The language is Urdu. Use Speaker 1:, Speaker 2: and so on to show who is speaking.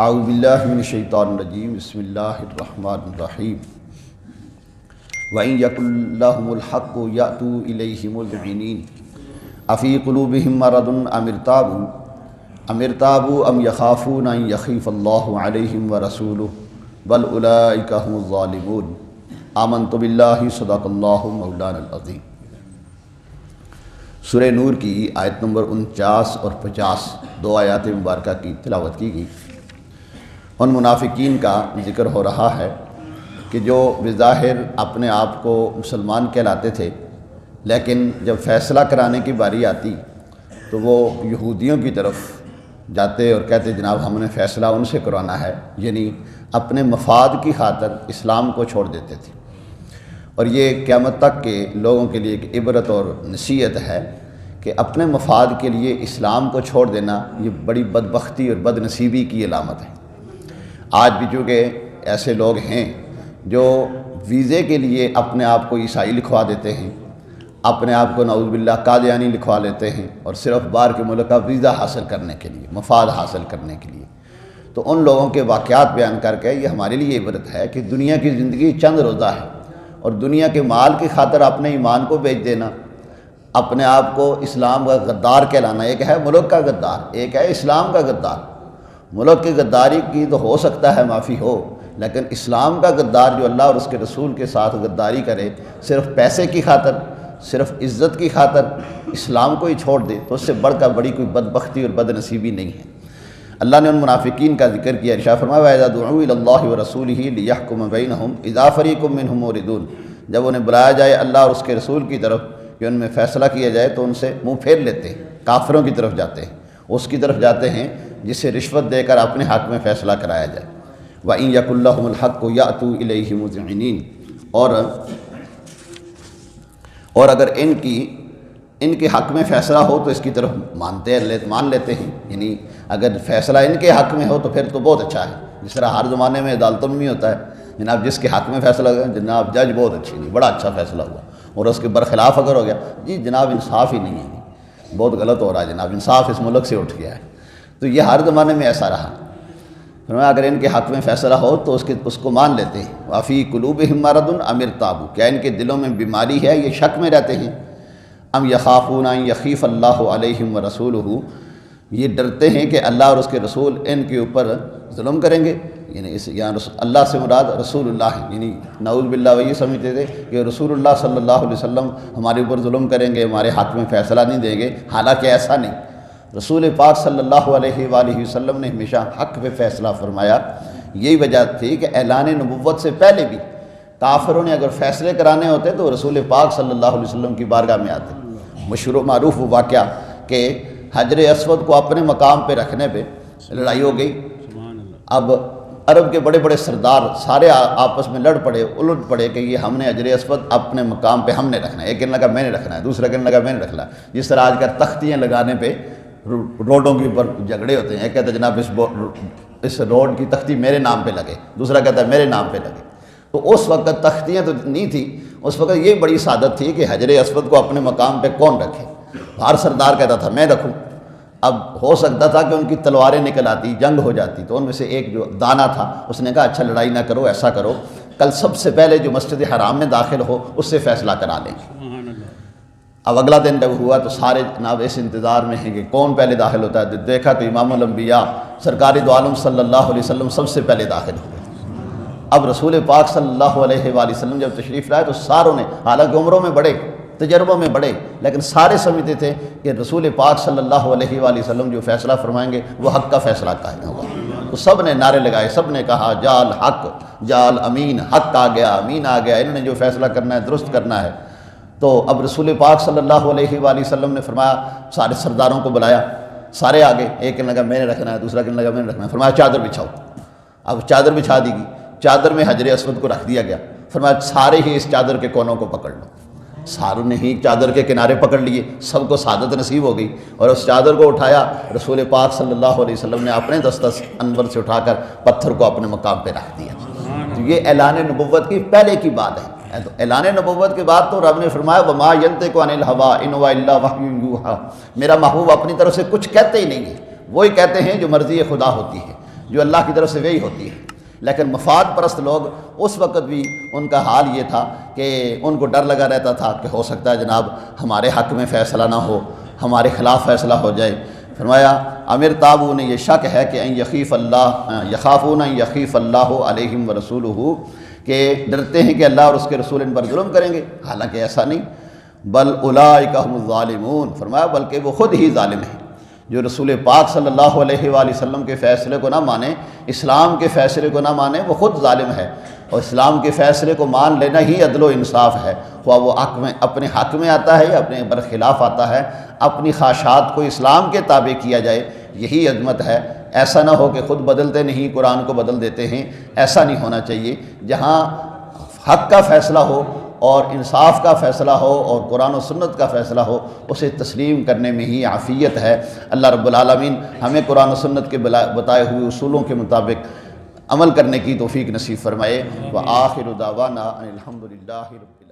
Speaker 1: اعوذ باللہ من الشیطان الرجیم بسم اللہ الرحمن الرحیم وَإِن يَكُن لَّهُمُ الْحَقُّ يَأْتُوا إِلَيْهِ مُذْعِنِينَ أَفِي قُلُوبِهِم مَّرَضٌ أَمِ ارْتَابُوا أَمْ يَخَافُونَ أَن يَخِيفَ اللَّهُ عَلَيْهِمْ وَرَسُولُهُ بَلْ أُولَٰئِكَ هُمُ الظَّالِمُونَ آمَنتُ بِاللَّهِ صدق اللہ مولانا العظیم۔ سورہ نور کی آیت نمبر 49 اور 50 دو آیات مبارکہ کی تلاوت کی گئی۔ ان منافقین کا ذکر ہو رہا ہے کہ جو بظاہر اپنے آپ کو مسلمان کہلاتے تھے، لیکن جب فیصلہ کرانے کی باری آتی تو وہ یہودیوں کی طرف جاتے اور کہتے جناب ہم نے فیصلہ ان سے کروانا ہے، یعنی اپنے مفاد کی خاطر اسلام کو چھوڑ دیتے تھے۔ اور یہ قیامت تک کے لوگوں کے لیے ایک عبرت اور نصیحت ہے کہ اپنے مفاد کے لیے اسلام کو چھوڑ دینا یہ بڑی بدبختی اور بد نصیبی کی علامت ہے۔ آج بھی چونکہ ایسے لوگ ہیں جو ویزے کے لیے اپنے آپ کو عیسائی لکھوا دیتے ہیں، اپنے آپ کو نعوذ باللہ قادیانی لکھوا لیتے ہیں، اور صرف باہر کے ملک کا ویزا حاصل کرنے کے لیے، مفاد حاصل کرنے کے لیے۔ تو ان لوگوں کے واقعات بیان کر کے یہ ہمارے لیے عبرت ہے کہ دنیا کی زندگی چند روزہ ہے، اور دنیا کے مال کی خاطر اپنے ایمان کو بیچ دینا، اپنے آپ کو اسلام کا غدار کہلانا، ایک ہے ملک کا غدار، ایک ہے اسلام کا غدار۔ ملک کی غداری کی تو ہو سکتا ہے معافی ہو، لیکن اسلام کا غدار جو اللہ اور اس کے رسول کے ساتھ غداری کرے، صرف پیسے کی خاطر، صرف عزت کی خاطر اسلام کو ہی چھوڑ دے، تو اس سے بڑھ کر بڑی کوئی بدبختی اور بد نصیبی نہیں ہے۔ اللہ نے ان منافقین کا ذکر کیا، ارشاد فرمایا وَإِذَا دُعُوا إِلَى اللَّهِ وَرَسُولِهِ لِيَحْكُمَ بَيْنَهُمْ إِذَا فَرِيقٌ مِّنْهُم مُّعْرِضُونَ، جب انہیں بلایا جائے اللہ اور اس کے رسول کی طرف کہ ان میں فیصلہ کیا جائے تو ان سے منہ پھیر لیتے ہیں، کافروں کی طرف جاتے ہیں، اس کی طرف جاتے ہیں جسے رشوت دے کر اپنے حق میں فیصلہ کرایا جائے۔ وَإِن يَكُن لَّهُمُ الْحَقُّ يَأْتُوا إِلَيْهِ مُذْعِنِينَ، اور اگر ان کے حق میں فیصلہ ہو تو اس کی طرف مان لیتے ہیں، یعنی اگر فیصلہ ان کے حق میں ہو تو پھر تو بہت اچھا ہے، جس طرح ہر زمانے میں عدالتوں میں بھی ہوتا ہے، جناب جس کے حق میں فیصلہ ہو جناب جج بہت اچھی نہیں، بڑا اچھا فیصلہ ہوا، اور اس کے برخلاف اگر ہو گیا جی جناب انصاف ہی نہیں ہے، بہت غلط ہو رہا ہے جناب، انصاف اس ملک سے اٹھ گیا ہے۔ تو یہ ہر زمانے میں ایسا رہا۔ اگر ان کے حق میں فیصلہ ہو تو اس کو مان لیتے ہیں۔ وَفِي قُلُوبِهِم مَّرَضٌ أَمِ ارْتَابُوا، کیا ان کے دلوں میں بیماری ہے، یہ شک میں رہتے ہیں۔ أَمْ يَخَافُونَ أَن يَخِيفَ اللَّهُ عَلَيْهِمْ وَرَسُولُهُ، یہ ڈرتے ہیں کہ اللہ اور اس کے رسول ان کے اوپر ظلم کریں گے، یعنی اللہ سے مراد رسول اللہ، یعنی نعوذ باللہ وہ یہ سمجھتے تھے کہ رسول اللہ صلی اللہ علیہ وسلم ہمارے اوپر ظلم کریں گے، ہمارے حق میں فیصلہ نہیں دیں گے، حالانکہ ایسا نہیں۔ رسول پاک صلی اللہ علیہ وآلہ وسلم نے ہمیشہ حق پہ فیصلہ فرمایا۔ یہی وجہ تھی کہ اعلان نبوت سے پہلے بھی کافروں نے اگر فیصلے کرانے ہوتے تو رسول پاک صلی اللہ علیہ وسلم کی بارگاہ میں آتے۔ مشہور و معروف وہ واقعہ کہ حجر اسود کو اپنے مقام پہ رکھنے پہ لڑائی ہو گئی۔ اب عرب کے بڑے بڑے سردار سارے آپس میں لڑ پڑے، الٹ پڑے کہ یہ ہم نے حجر اسود اپنے مقام پہ ہم نے رکھنا ہے، ایک کہنے لگا میں نے رکھنا ہے، دوسرا کہنے لگا میں نے رکھنا ہے۔ جس طرح آج کل تختیاں لگانے پہ روڈوں کے اوپر جھگڑے ہوتے ہیں، ایک کہتا ہے جناب اس روڈ کی تختی میرے نام پہ لگے، دوسرا کہتا ہے میرے نام پہ لگے۔ تو اس وقت تختیاں تو نہیں تھی، اس وقت یہ بڑی سعادت تھی کہ حجر اسود کو اپنے مقام پہ کون رکھے۔ ہر سردار کہتا تھا میں رکھوں۔ اب ہو سکتا تھا کہ ان کی تلواریں نکل آتی، جنگ ہو جاتی، تو ان میں سے ایک جو دانا تھا اس نے کہا اچھا لڑائی نہ کرو، ایسا کرو کل سب سے پہلے جو مسجد حرام میں داخل ہو اس سے فیصلہ کرا لیں گے۔ اب اگلا دن جب ہوا تو سارے جناب اس انتظار میں ہیں کہ کون پہلے داخل ہوتا ہے۔ دیکھا تو امام الانبیاء سرکار دو عالم صلی اللہ علیہ وسلم سب سے پہلے داخل ہوئے۔ اب رسول پاک صلی اللہ علیہ وآلہ وسلم جب تشریف لائے تو ساروں نے، حالانکہ عمروں میں بڑے، تجربوں میں بڑے، لیکن سارے سمجھتے تھے کہ رسول پاک صلی اللہ علیہ وآلہ وسلم جو فیصلہ فرمائیں گے وہ حق کا فیصلہ قائم ہوگا۔ تو سب نے نعرے لگائے، سب نے کہا جال حق جال امین، حق آ گیا، امین آ گیا، انہوں نے جو فیصلہ کرنا ہے درست کرنا ہے۔ تو اب رسول پاک صلی اللہ علیہ وآلہ وسلم نے فرمایا، سارے سرداروں کو بلایا، سارے آگے، ایک کہنے لگا میں نے رکھنا ہے، دوسرا کہنے لگا میں نے رکھنا ہے۔ فرمایا چادر بچھاؤ۔ اب چادر بچھا دی گئی، چادر میں حجر اسود کو رکھ دیا گیا۔ فرمایا سارے ہی اس چادر کے کونوں کو پکڑ لو۔ ساروں نے ہی چادر کے کنارے پکڑ لیے، سب کو سعادت نصیب ہو گئی، اور اس چادر کو اٹھایا رسول پاک صلی اللہ علیہ وسلم نے اپنے دسترس انور سے اٹھا کر پتھر کو اپنے مقام پہ رکھ دیا۔ تو یہ اعلان نبوت کی پہلے کی بات ہے۔ تو اعلان نبوت کے بعد تو رب نے فرمایا وَمَا يَنطِقُ عَنِ الْهَوَىٰ إِنْ هُوَ إِلَّا وَحْيٌ يُوحَىٰ، میرا محبوب اپنی طرف سے کچھ کہتے ہی نہیں ہے، وہی کہتے ہیں جو مرضی خدا ہوتی ہے۔ جو اللہ کی طرف سے وہی ہوتی ہے۔ لیکن مفاد پرست لوگ اس وقت بھی ان کا حال یہ تھا کہ ان کو ڈر لگا رہتا تھا کہ ہو سکتا ہے جناب ہمارے حق میں فیصلہ نہ ہو، ہمارے خلاف فیصلہ ہو جائے۔ فرمایا امر تابو نے یہ شک ہے کہ ان یخیف اللہ یخافون ان یخیف اللہ علیہم ورسولہ، کہ ڈرتے ہیں کہ اللہ اور اس کے رسول ان پر ظلم کریں گے، حالانکہ ایسا نہیں۔ بل اولئک هم الظالمون، فرمایا بلکہ وہ خود ہی ظالم ہیں جو رسول پاک صلی اللہ علیہ وآلہ وسلم کے فیصلے کو نہ مانے، اسلام کے فیصلے کو نہ مانے، وہ خود ظالم ہے۔ اور اسلام کے فیصلے کو مان لینا ہی عدل و انصاف ہے، خواہ وہ اپنے حق میں آتا ہے یا اپنے برخلاف آتا ہے، اپنی خواہشات کو اسلام کے تابع کیا جائے، یہی عظمت ہے۔ ایسا نہ ہو کہ خود بدلتے نہیں قرآن کو بدل دیتے ہیں، ایسا نہیں ہونا چاہیے۔ جہاں حق کا فیصلہ ہو اور انصاف کا فیصلہ ہو اور قرآن و سنت کا فیصلہ ہو، اسے تسلیم کرنے میں ہی عافیت ہے۔ اللہ رب العالمین ہمیں قرآن و سنت کے بتائے ہوئے اصولوں کے مطابق عمل کرنے کی توفیق نصیب فرمائے۔ وآخر دعوانا ان الحمد للہ رب العالمین۔